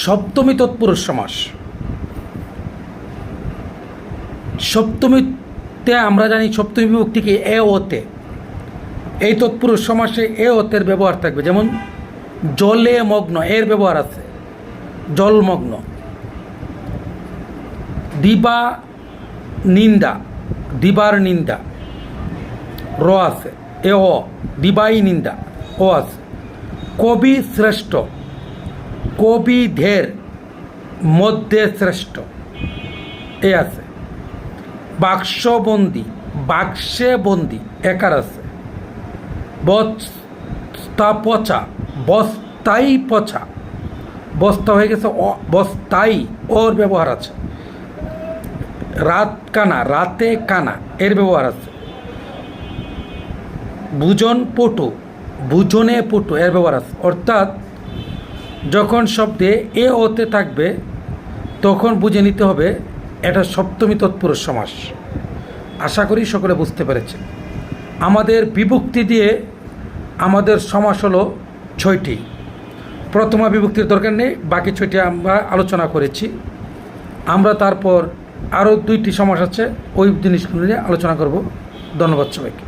সপ্তমী তৎপুরুষ সমাস। সপ্তমীতে আমরা জানি সপ্তমী বিভক্তিকে এ ওতে, এই তৎপুরুষ সমাসে এ ওতের ব্যবহার থাকবে। যেমন জলে মগ্ন, এর ব্যবহার আছে জলমগ্ন। দিবা নিন্দা, দিবার নিন্দা র আছে, এ ও দিবাই নিন্দা ও আছে। কবি শ্রেষ্ঠ, কবিদের মধ্যে শ্রেষ্ঠ এ আছে। বাক্সবন্দি, বাক্সে বন্দি একার আছে। বস্তা পচা, বস্তাই পচা, বস্তা হয়ে গেছে বস্তাই, ওর ব্যবহার আছে। রাত কানা, রাতে কানা এর ব্যবহার আছে। ভুজন পটু, ভুজনে পটু এর ব্যবহার আছে। অর্থাৎ যখন শব্দে এ ওতে থাকবে তখন বুঝে নিতে হবে এটা সপ্তমী তৎপুরুষ সমাস। আশা করি সকলে বুঝতে পেরেছে। আমাদের বিভক্তি দিয়ে আমাদের সমাস হলো 6টি। প্রথমা বিভক্তির দরকার নেই, বাকি 6টি আমরা আলোচনা করেছি। আমরা তারপর আরও 2টি সমাস আছে, ওই জিনিসগুলো নিয়ে আলোচনা করব। ধন্যবাদ সবাইকে।